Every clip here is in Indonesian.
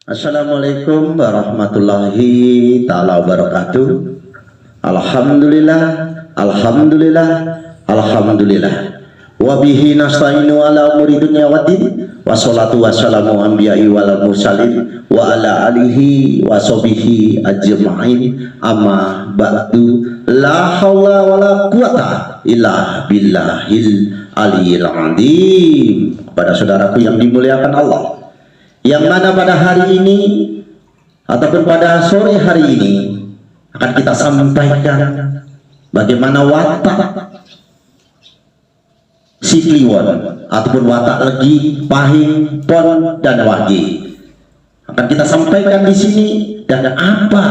Assalamualaikum warahmatullahi ta'ala wabarakatuh. Alhamdulillah, alhamdulillah, alhamdulillah. Wabihi nasta'inu ala umuri dunya waddin. Wassalatu wassalamu anbiya'i wal mursalin wa ala alihi wa sahbihi ajma'in. Amma ba'du. La hawla wa la quwata illa billahil aliyil azim. Kepada saudaraku yang dimuliakan Allah, yang mana pada hari ini ataupun pada sore hari ini akan kita sampaikan bagaimana watak si kliwon ataupun watak legi, pahing, pon, dan wage. Akan kita sampaikan di sini dan apa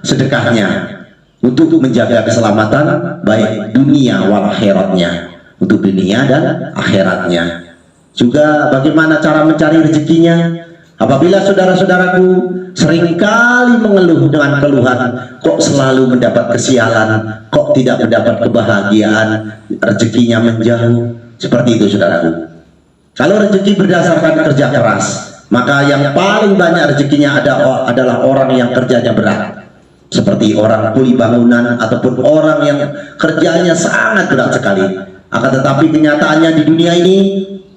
sedekahnya untuk menjaga keselamatan baik dunia wal akhiratnya, untuk dunia dan akhiratnya. Juga bagaimana cara mencari rezekinya. Apabila saudara-saudaraku seringkali mengeluh dengan keluhan, kok selalu mendapat kesialan, kok tidak mendapat kebahagiaan, rezekinya menjauh, seperti itu saudaraku. Kalau rezeki berdasarkan kerja keras, maka yang paling banyak rezekinya adalah orang yang kerjanya berat, seperti orang kuli bangunan ataupun orang yang kerjanya sangat berat sekali. Akan tetapi kenyataannya di dunia ini,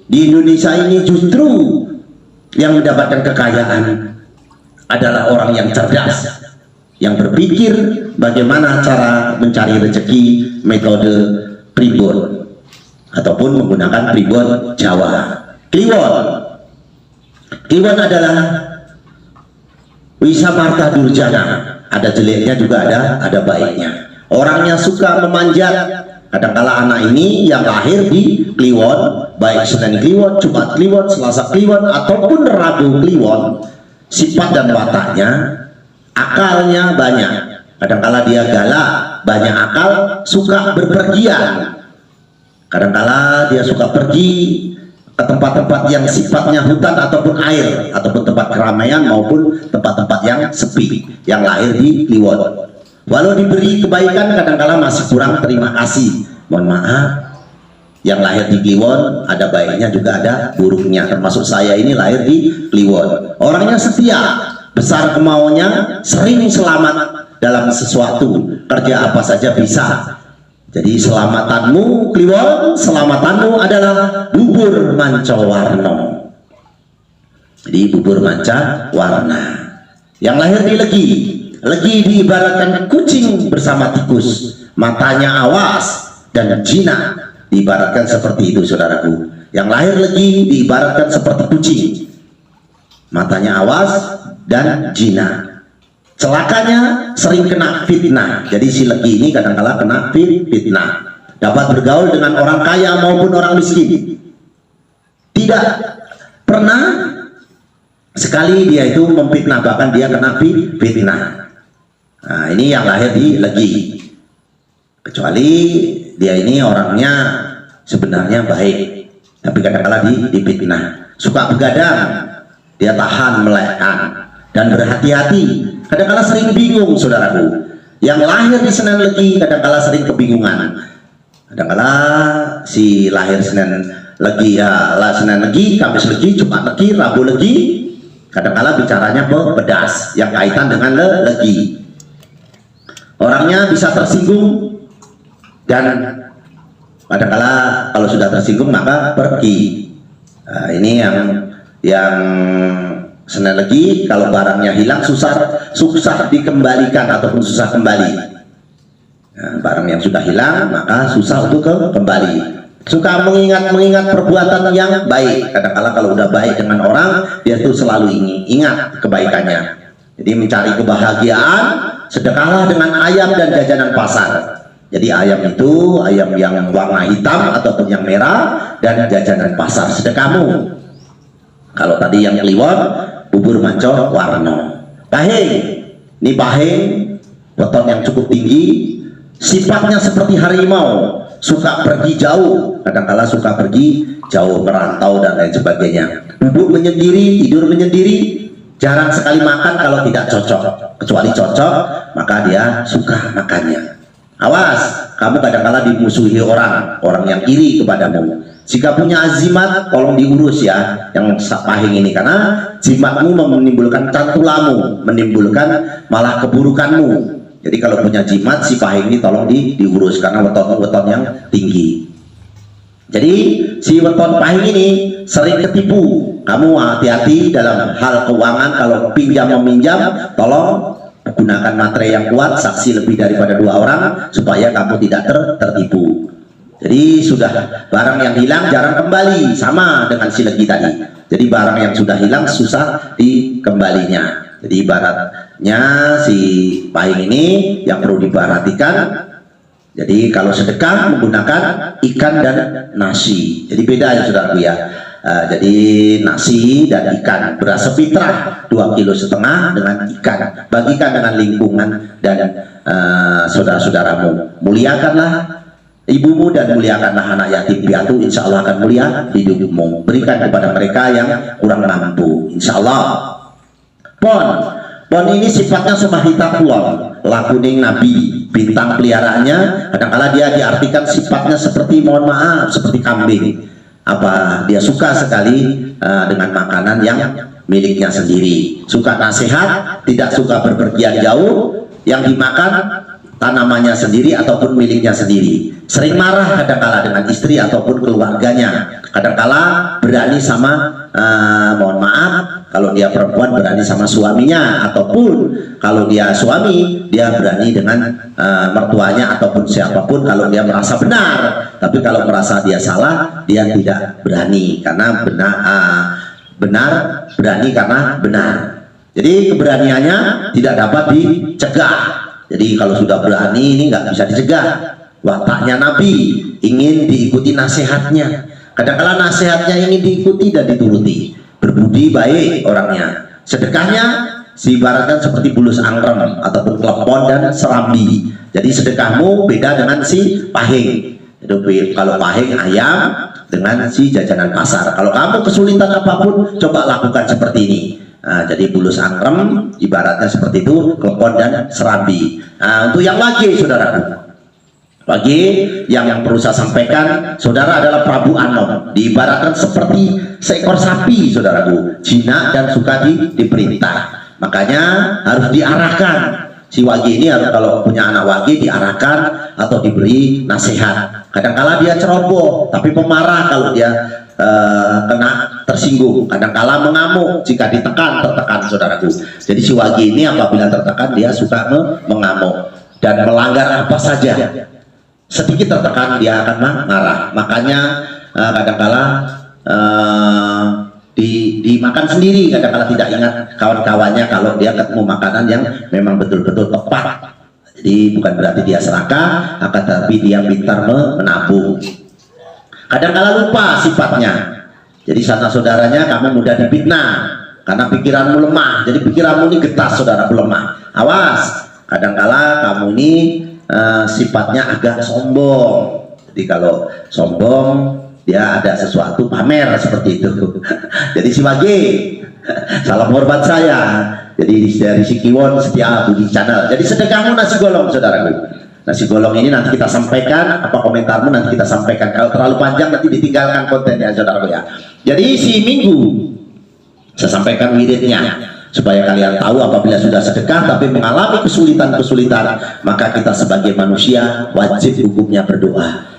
di Indonesia ini, justru yang mendapatkan kekayaan adalah orang yang cerdas, yang berpikir bagaimana cara mencari rezeki metode pribon ataupun menggunakan pribon Jawa. Kliwon adalah Wisa Marta Durjana, ada jeleknya juga ada baiknya. Orangnya suka memanjat. Kadangkala anak ini yang lahir di Kliwon, baik Senin Kliwon, Jumat Kliwon, Selasa Kliwon, ataupun Rabu Kliwon, sifat dan wataknya, akalnya banyak. Kadangkala dia galak, banyak akal, suka berpergian. Kadangkala dia suka pergi ke tempat-tempat yang sifatnya hutan ataupun air, ataupun tempat keramaian maupun tempat-tempat yang sepi, yang lahir di Kliwon. Walau diberi kebaikan kadangkala masih kurang terima kasih. Mohon maaf, yang lahir di Kliwon ada baiknya juga ada buruknya, termasuk saya ini lahir di Kliwon. Orangnya setia, besar kemauannya, sering selamat dalam sesuatu, kerja apa saja bisa. Jadi selamatanmu Kliwon, selamatanmu adalah bubur manca warna. Jadi bubur manca warna. Yang lahir di Legi diibaratkan kucing bersama tikus, matanya awas, dan jinak diibaratkan seperti itu saudaraku. Yang lahir Legi diibaratkan seperti kucing, matanya awas dan jinak. Celakanya sering kena fitnah. Jadi si Legi ini kadang-kala kena fitnah, dapat bergaul dengan orang kaya maupun orang miskin. Tidak pernah sekali dia itu memfitnah, bahkan dia kena fitnah. Nah, ini yang lahir di Legi. Kecuali dia ini orangnya sebenarnya baik, tapi kadang-kala difitnah. Suka begadang, dia tahan melekkan dan berhati-hati. Kadang-kala sering bingung saudaraku. Yang lahir di Senin Legi kadang-kala sering kebingungan. Kadang-kala si lahir Senin Legi, ya lah Senin Legi, Kamis Legi, Jumat Legi, Rabu Legi, kadang-kala bicaranya pedas yang kaitan dengan Legi. Orangnya bisa tersinggung dan kadang-kala kalau sudah tersinggung maka pergi. Nah, ini yang Senin Legi, kalau barangnya hilang susah dikembalikan ataupun susah kembali. Nah, barang yang sudah hilang maka susah untuk kembali. Suka mengingat perbuatan yang baik. Kadang-kala kalau udah baik dengan orang, dia tuh selalu ingat kebaikannya. Jadi mencari kebahagiaan, sedekahlah dengan ayam dan jajanan pasar. Jadi ayam itu ayam yang warna hitam ataupun yang merah, dan jajanan pasar sedekahmu. Kalau tadi yang Kliwon, bubur manco warna. Pahing, ini pahing, weton yang cukup tinggi, sifatnya seperti harimau, suka pergi jauh, kadang-kala suka pergi jauh, merantau dan lain sebagainya. Duduk menyendiri, tidur menyendiri, jarang sekali makan kalau tidak cocok. Kecuali cocok, maka dia suka makannya. Awas, kamu kadang-kala dimusuhi orang yang iri kepadamu. Jika punya azimat, tolong diurus ya, yang pahing ini, karena jimatmu menimbulkan cantulamu, menimbulkan malah keburukanmu. Jadi kalau punya jimat, si pahing ini tolong diurus karena weton yang tinggi. Jadi si weton pahing ini sering ketipu. Kamu hati-hati dalam hal keuangan. Kalau pinjam meminjam, tolong gunakan materai yang kuat, saksi lebih daripada 2 orang supaya kamu tidak tertipu. Jadi sudah barang yang hilang jarang kembali, sama dengan si legi tadi. Jadi barang yang sudah hilang susah dikembalinya. Jadi ibaratnya si pahing ini yang perlu diperhatikan. Jadi kalau sedekah menggunakan ikan dan nasi. Jadi beda ya saudaraku ya. Jadi nasi dan ikan, beras fitrah 2,5 kilo dengan ikan, bagikan dengan lingkungan dan saudara-saudaramu. Muliakanlah ibumu dan muliakanlah anak yatim piatu, insya Allah akan mulia hidupmu. Berikan kepada mereka yang kurang mampu, insya Allah. Pon ini sifatnya semahita kulon, lakuning nabi, bintang peliharaannya. Kadang-kala dia diartikan sifatnya seperti, mohon maaf, seperti kambing. Apa dia suka sekali dengan makanan yang miliknya sendiri, suka nasihat, tidak suka berpergian jauh, yang dimakan tanamannya sendiri ataupun miliknya sendiri. Sering marah kadang-kala dengan istri ataupun keluarganya. Kadang-kala berani sama mohon maaf, kalau dia perempuan berani sama suaminya, ataupun kalau dia suami dia berani dengan mertuanya ataupun siapapun kalau dia merasa benar. Tapi kalau merasa dia salah, dia tidak berani karena benar berani karena benar. Jadi keberaniannya tidak dapat dicegah. Jadi kalau sudah berani ini nggak bisa dicegah. Wataknya Nabi ingin diikuti nasihatnya. Kadang-kala nasihatnya ingin diikuti dan dituruti. Berbudi baik orangnya. Sedekahnya diibaratkan seperti bulus angkrem ataupun klepon dan serambi. Jadi sedekahmu beda dengan si pahing. Itu kalau pahing ayam dengan si jajanan pasar. Kalau kamu kesulitan apapun, coba lakukan seperti ini. Jadi bulus angkrem ibaratnya seperti itu, klepon dan serambi. Untuk yang lagi saudaraku, bagi yang perlu saya sampaikan, saudara adalah Prabu Anom, diibaratkan seperti seekor sapi saudaraku, jinak dan suka diperintah. Makanya harus diarahkan. Si wagi ini harus, kalau punya anak wagi, diarahkan atau diberi nasihat. Kadang-kala dia ceroboh, tapi pemarah kalau dia kena tersinggung. Kadang-kala mengamuk jika tertekan saudaraku. Jadi si wagi ini apabila tertekan dia suka mengamuk dan melanggar apa saja. Sedikit tertekan dia akan marah. Makanya kadang-kala dimakan sendiri, kadang-kala tidak ingat kawan-kawannya kalau dia ketemu makanan yang memang betul-betul tepat. Jadi bukan berarti dia serakah, akan tetapi dia pintar menabung. Kadang-kala lupa sifatnya. Jadi sana saudaranya kamu mudah difitnah karena pikiranmu lemah. Jadi pikiranmu ini getas, saudaraku, lemah. Awas, kadang-kala kamu ini sifatnya agak sombong. Jadi kalau sombong dia ada sesuatu pamer seperti itu. Jadi si wagi, salam hormat saya. Jadi dari si Kiwon Setia Budi Channel. Jadi sedekahmu nasi golong saudaraku. Nasi golong ini nanti kita sampaikan, apa komentarmu nanti kita sampaikan. Kalau terlalu panjang nanti ditinggalkan kontennya saudaraku ya. Jadi si Minggu saya sampaikan wiridnya supaya kalian tahu apabila sudah sedekah tapi mengalami kesulitan-kesulitan, maka kita sebagai manusia wajib hukumnya berdoa.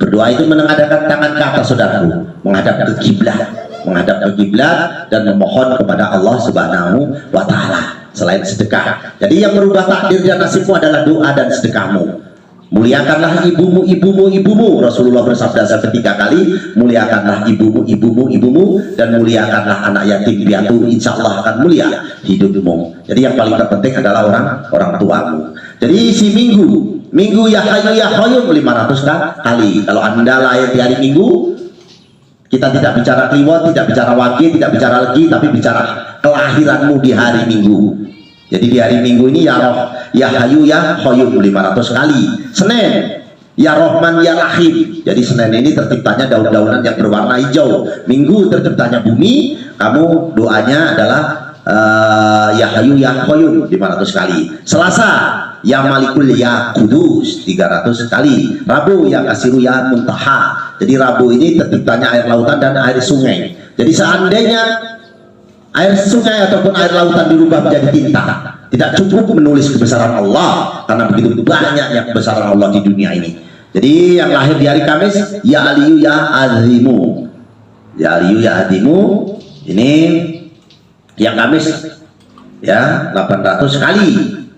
Berdoa itu menengadahkan tangan ke atas saudaraku, menghadap ke kiblat dan memohon kepada Allah Subhanahu wa taala. Selain sedekah, jadi yang merubah takdir dan nasibmu adalah doa dan sedekahmu. Muliakanlah ibumu. Rasulullah bersabda 3 kali, muliakanlah ibumu, dan muliakanlah anak yatim piatu, insya Allah akan mulia hidupmu. Jadi yang paling terpenting adalah orang tuamu. Jadi si Minggu ya hayu ya qayyum 500 kali. Kalau Anda lahir di hari Minggu, kita tidak bicara kliwon, tidak bicara wagi, tidak bicara legi, tapi bicara kelahiranmu di hari Minggu. Jadi di hari Minggu ini ya roh, ya hayu ya qayyum 500 kali. Senin ya Rahman ya Rahim. Jadi Senin ini terciptanya daun-daunan yang berwarna hijau. Minggu terciptanya bumi. Kamu doanya adalah ya hayu ya qayyum 500 kali. Selasa ya Malikul ya Kudus 300 kali. Rabu ya Kasiru ya Muntaha. Jadi Rabu ini terciptanya air lautan dan air sungai. Jadi seandainya air sungai ataupun air lautan dirubah menjadi tinta. Tidak cukup menulis kebesaran Allah, karena begitu banyaknya kebesaran Allah di dunia ini. Jadi yang lahir di hari Kamis, ya aliyu ya azimu, ya aliyu ya azimu, ini yang Kamis ya 800 kali,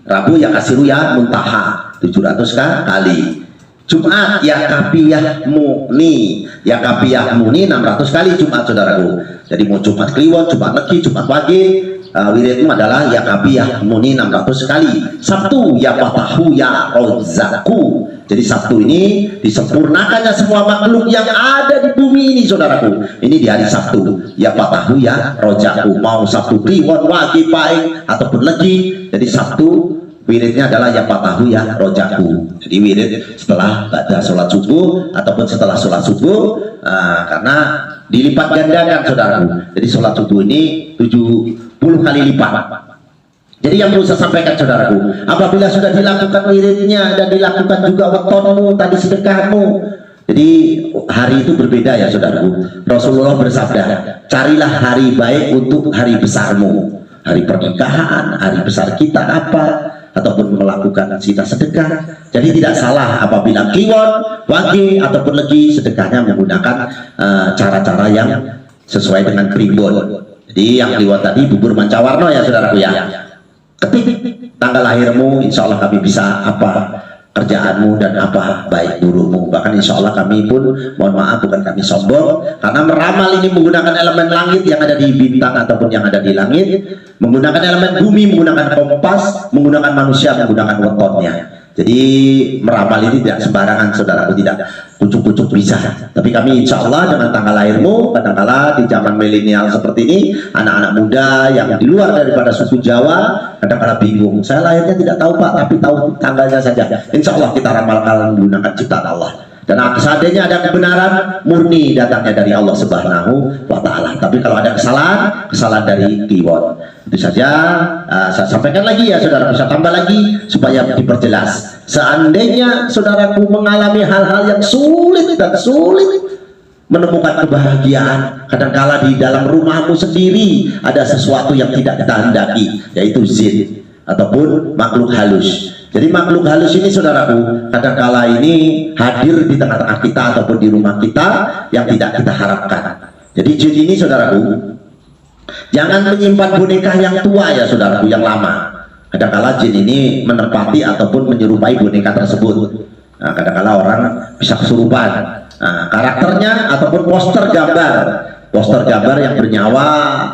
Rabu ya kasiru ya muntaha 700 kali, Jumat ya kapiyah muni, ya kapiyah muni 600 kali Jumat, saudaraku. Jadi mau Jumat Kliwon, Jumat Legi, Jumat Wage, wiridmu adalah ya kapiyah muni 600 kali. Sabtu ya fatahu ya rozaku. Jadi Sabtu ini disempurnakannya semua makhluk yang ada di bumi ini, saudaraku. Ini di hari Sabtu ya fatahu ya rozaku. Mau Sabtu Kliwon, Wage, Paing ataupun Legi, jadi Sabtu wiridnya adalah ya fatahu ya rojaku. Jadi wirid setelah pada sholat subuh ataupun setelah sholat subuh, karena dilipat gandakan, saudaraku. Jadi sholat subuh ini 70 kali lipat. Jadi yang perlu saya sampaikan, saudaraku, apabila sudah dilakukan wiridnya dan dilakukan juga wetonmu tadi, sedekahmu, jadi hari itu berbeda ya, saudaraku. Rasulullah bersabda, carilah hari baik untuk hari besarmu, hari pernikahan, hari besar kita apa, ataupun melakukan kita sedekah. Jadi tidak salah apabila Kliwon, Wage ataupun Legi sedekahnya menggunakan cara-cara yang sesuai dengan Kliwon. Jadi yang Kliwon tadi bubur mancawarno ya, saudaraku ya. Ketik tanggal lahirmu, insya Allah kami bisa apa kerjaanmu dan apa baik burukmu. Bahkan insya Allah kami pun, mohon maaf bukan kami sombong, karena meramal ini menggunakan elemen langit yang ada di bintang ataupun yang ada di langit, menggunakan elemen bumi, menggunakan kompas, menggunakan manusia, menggunakan wetonnya. Jadi meramal ini tidak sembarangan, saudaraku, tidak kucuk-kucuk bisa. Tapi kami insya Allah dengan tanggal lahirmu, kadangkala di zaman milenial seperti ini, anak-anak muda yang di luar daripada suku Jawa kadangkala bingung, saya lahirnya tidak tahu Pak, tapi tahu tanggalnya saja. Insya Allah kita ramalkan menggunakan ciptaan Allah. Dan seandainya ada kebenaran, murni datangnya dari Allah Subhanahu wa Ta'ala. Tapi kalau ada kesalahan, kesalahan dari Kliwon. Itu saja saya sampaikan lagi ya, saudara, bisa tambah lagi supaya diperjelas. Seandainya saudaraku mengalami hal-hal yang sulit dan sulit menemukan kebahagiaan, kadangkala di dalam rumahmu sendiri ada sesuatu yang tidak kita hendaki, yaitu jin ataupun makhluk halus. Jadi makhluk halus ini, saudaraku, kadangkala ini hadir di tengah-tengah kita ataupun di rumah kita yang tidak kita harapkan. Jadi jin ini, saudaraku, jangan menyimpan boneka yang tua ya, saudaraku, yang lama. Kadangkala jin ini menempati ataupun menyerupai boneka tersebut. Nah, kadangkala orang bisa kesurupan. Nah, karakternya ataupun poster gambar yang bernyawa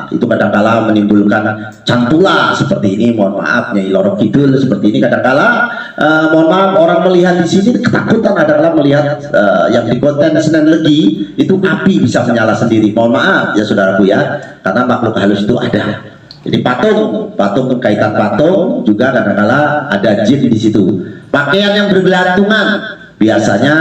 itu kadangkala menimbulkan cantula seperti ini. Mohon maaf, Nyai Loro Kidul seperti ini. Kadangkala mohon maaf, orang melihat di sini ketakutan, kadangkala melihat yang di konten Senen Legi itu api bisa menyala sendiri. Mohon maaf ya, saudaraku ya, karena makhluk halus itu ada. Jadi patung kaitan patung juga kadangkala ada jin di situ. Pakaian yang bergelantungan, biasanya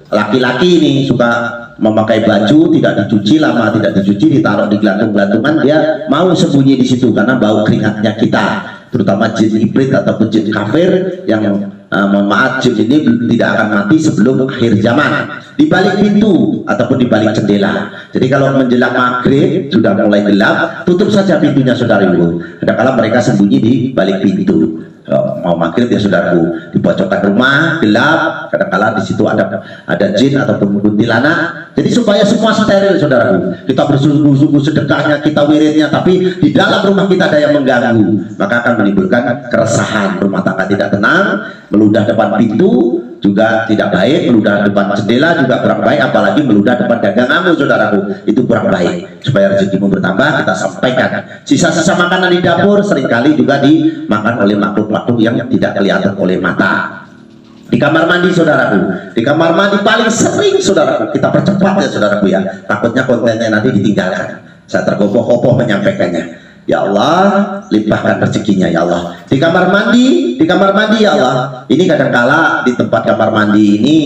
laki-laki ini suka memakai baju tidak dicuci, lama tidak dicuci, ditaruh di gelantung-gelantungan, dia mau sembunyi di situ karena bau keringatnya kita, terutama jin ibrit ataupun jin kafir yang mohon maaf, jin ini tidak akan mati sebelum akhir zaman. Di balik pintu ataupun di balik jendela. Jadi kalau menjelang maghrib sudah mulai gelap, tutup saja pintunya, saudaraku. Kadang-kala mereka sembunyi di balik pintu. Mau maghrib ya, saudaraku, di pojokan rumah gelap, kadang-kala di situ ada jin ataupun kuntilanak. Jadi supaya semua steril, saudaraku, kita bersungguh-sungguh sedekahnya, kita wiridnya, tapi di dalam rumah kita ada yang mengganggu, maka akan menimbulkan keresahan, rumah tangga tidak tenang, meludah depan pintu juga tidak baik, meludah depan jendela juga kurang baik, apalagi meludah depan daganganmu, saudaraku, itu kurang baik. Supaya rezekimu bertambah, kita sampaikan sisa-sisa makanan di dapur seringkali juga dimakan oleh makhluk-makhluk yang tidak kelihatan oleh mata. Di kamar mandi, saudaraku, di kamar mandi paling sering, saudaraku, kita percepat ya, saudaraku ya, takutnya kontennya nanti ditinggalkan. Saya tergopoh-gopoh menyampaikannya. Ya Allah, limpahkan rezekinya ya Allah. Di kamar mandi ya Allah. Ini kadangkala di tempat kamar mandi ini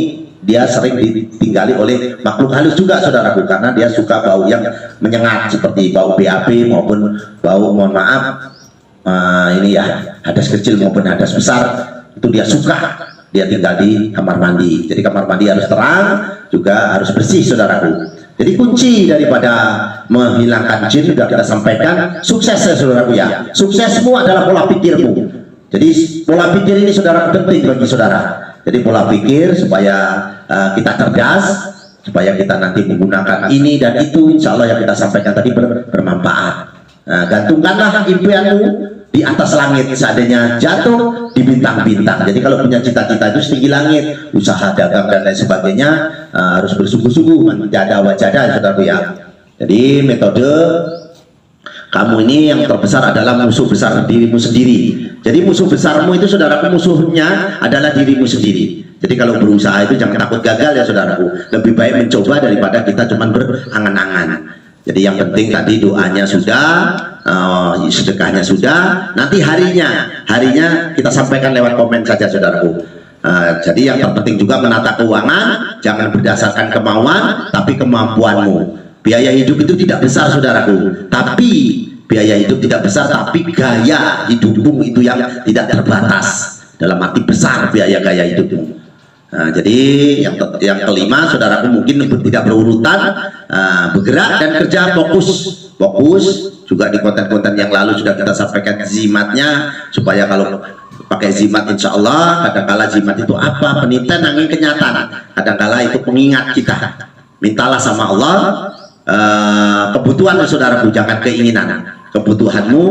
dia sering ditinggali oleh makhluk halus juga, saudaraku, karena dia suka bau yang menyengat seperti bau BAB maupun bau, mohon maaf, ini ya, hadas kecil maupun hadas besar, itu dia suka. Dia tinggal di kamar mandi. Jadi kamar mandi harus terang, juga harus bersih, saudaraku. Jadi kunci daripada menghilangkan jin sudah kita sampaikan, sukses ya saudaraku ya. Suksesmu adalah pola pikirmu. Jadi pola pikir ini saudara penting bagi saudara. Jadi pola pikir supaya kita cerdas, supaya kita nanti menggunakan ini dan itu, insya Allah yang kita sampaikan tadi bermanfaat. Gantungkanlah impianmu di atas langit, seandainya jatuh di bintang-bintang. Jadi kalau punya cita-cita itu setinggi langit, usaha dagang dan lain sebagainya harus bersungguh-sungguh, menjaga wajada saudaraku ya. Jadi metode kamu ini yang terbesar adalah musuh besar dirimu sendiri. Jadi musuh besarmu itu saudaraku, musuhnya adalah dirimu sendiri. Jadi kalau berusaha itu jangan takut gagal ya saudaraku. Lebih baik mencoba daripada kita cuma berangan-angan. Jadi yang penting tadi doanya sudah, sedekahnya sudah. Nanti harinya kita sampaikan lewat komen saja saudaraku. Jadi yang terpenting juga menata keuangan, jangan berdasarkan kemauan, tapi kemampuanmu. Biaya hidup itu tidak besar saudaraku, tapi biaya hidup tidak besar, tapi gaya hidupmu itu yang tidak terbatas. Dalam arti besar biaya gaya hidupmu. Jadi yang kelima saudaraku, mungkin tidak berurutan, bergerak dan kerja fokus juga di konten-konten yang lalu sudah kita sampaikan zimatnya, supaya kalau pakai zimat insya Allah, kadangkala zimat itu apa? Peniten angin kenyataan, kadangkala itu pengingat kita. Mintalah sama Allah kebutuhan saudaraku, jangan keinginan. Kebutuhanmu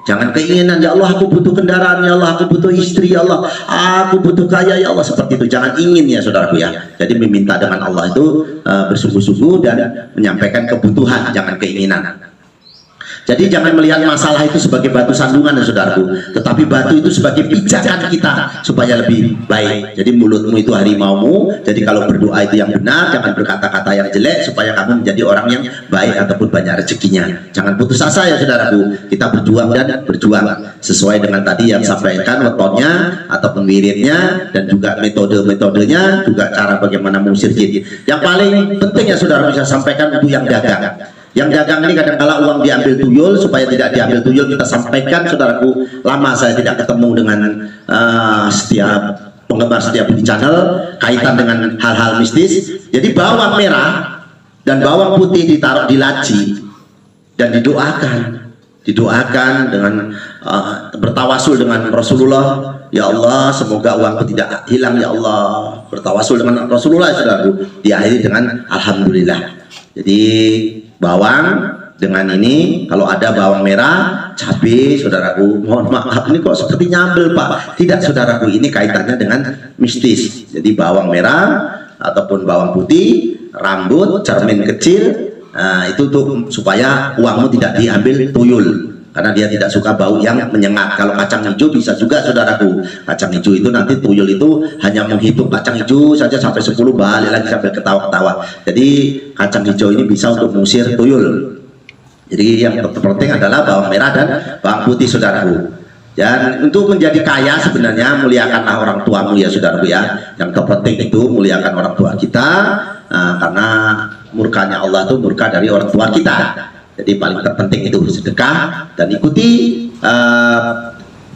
jangan keinginan, ya Allah aku butuh kendaraan, ya Allah aku butuh istri, ya Allah aku butuh kaya, ya Allah, seperti itu. Jangan ingin ya saudaraku ya. Jadi meminta dengan Allah itu bersungguh-sungguh dan menyampaikan kebutuhan, jangan keinginan. Jadi jangan melihat masalah itu sebagai batu sandungan ya saudaraku, tetapi batu itu sebagai pijakan kita supaya lebih baik. Jadi mulutmu itu harimaumu, jadi kalau berdoa itu yang benar, jangan berkata-kata yang jelek, supaya kamu menjadi orang yang baik ataupun banyak rezekinya. Jangan putus asa ya saudaraku, kita berjuang dan berjuang sesuai dengan tadi yang sampaikan wetonnya ataupun wiridnya, dan juga metode-metodenya, juga cara bagaimana mengusir jin. Yang paling penting ya saudara bisa sampaikan untuk yang dagang. Yang dagang ini kadang-kala uang diambil tuyul, supaya tidak diambil tuyul kita sampaikan saudaraku. Lama saya tidak ketemu dengan setiap penggemar setiap di channel kaitan dengan hal-hal mistis. Jadi bawang merah dan bawang putih ditaruh di laci dan didoakan dengan bertawasul dengan Rasulullah, ya Allah semoga uangku tidak hilang ya Allah. Bertawasul dengan Rasulullah saudaraku, diakhiri dengan alhamdulillah. Jadi bawang dengan ini, kalau ada bawang merah, cabai saudaraku, mohon maaf ini kok seperti nyambel Pak. Tidak saudaraku, ini kaitannya dengan mistis. Jadi bawang merah ataupun bawang putih, rambut, cermin kecil, itu tuh supaya uangmu tidak diambil tuyul, karena dia tidak suka bau yang menyengat. Kalau kacang hijau bisa juga saudaraku, kacang hijau itu nanti tuyul itu hanya menghitung kacang hijau saja sampai 10, balik lagi sampai ketawa-ketawa. Jadi kacang hijau ini bisa untuk mengusir tuyul. Jadi yang terpenting adalah bawang merah dan bawang putih saudaraku. Dan untuk menjadi kaya sebenarnya muliakanlah orang tuamu ya saudaraku ya. Yang terpenting itu muliakan orang tua kita, karena murkanya Allah itu murka dari orang tua kita. Jadi paling terpenting itu sedekah, dan ikuti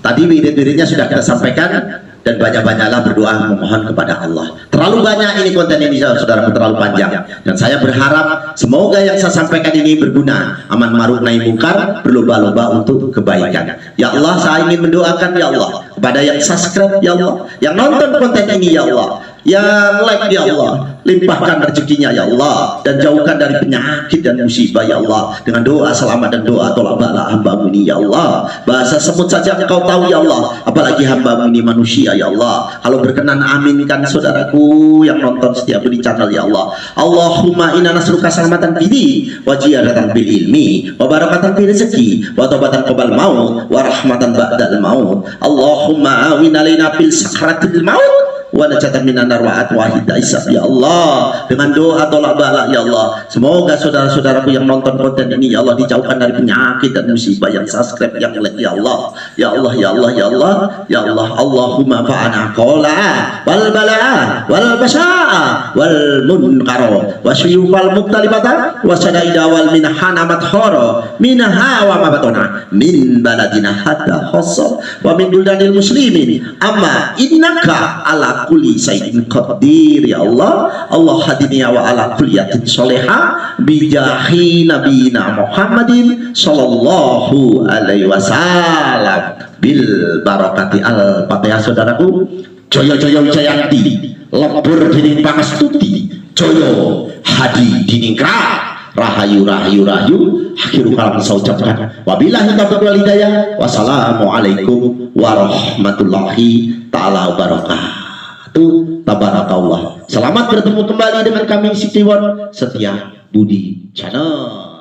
tadi wirid-wiridnya sudah kita sampaikan, dan banyak-banyaklah berdoa memohon kepada Allah. Terlalu banyak ini konten ini saudara, terlalu panjang, dan saya berharap semoga yang saya sampaikan ini berguna, aman ma'ruf nahi mungkar, berlomba-lomba untuk kebaikan. Ya Allah, saya ingin mendoakan ya Allah kepada yang subscribe ya Allah, yang nonton konten ini ya Allah, yang like ya Allah, limpahkan rezekinya ya Allah, dan jauhkan dari penyakit dan musibah ya Allah, dengan doa selamat dan doa tolak bala hamba-Mu ini ya Allah. Bahasa semut saja Engkau tahu ya Allah, apalagi hamba-Mu ini manusia ya Allah. Kalau berkenan aminkan saudaraku yang nonton setiap di channel ya Allah. Allahumma inna nasruka salamatan fidi wa ziyadatan bil ilmi wa barakatan fil rezeki wa taubatan qabal maut wa rahmatan ba'dal maut. Allahumma awin alaina fil sakratil maut wa najatan minan nar wa atwahida isab ya Allah. Dengan doa tolak bala ya Allah, semoga saudara-saudaraku yang nonton konten ini ya Allah dijauhkan dari penyakit dan musibah, yang subscribe, yang like ya Allah. Ya Allah ya Allah ya Allah ya Allah. Allahumma fa'ana qala wal bala'a wal basa'a wal munkara wa syuyufal muktalibata wa sadaida wal minhana madhara minha wa mabatona min baladina hatta khassa wa min buldanil muslimin amma innaka ala ala kulli syai'in qadir. Ya Allah, Allah hadini wa ala kulliyatin sholihah bijahi nabiyina Muhammadin sallallahu alaihi wasallam bil barakati al-fatihah. Saudaraku, jaya jaya wijayanti lebur dening pangastuti, jaya hadi diningrat, rahayu rahayu rahayu. Akhirul kalam saya ucapkan wabillahi taufiq wal hidayah. Wassalamualaikum warahmatullahi taala wabarakatuh. Tabarakallah. Selamat bertemu kembali dengan kami Siti Kliwon Setia Budi Channel.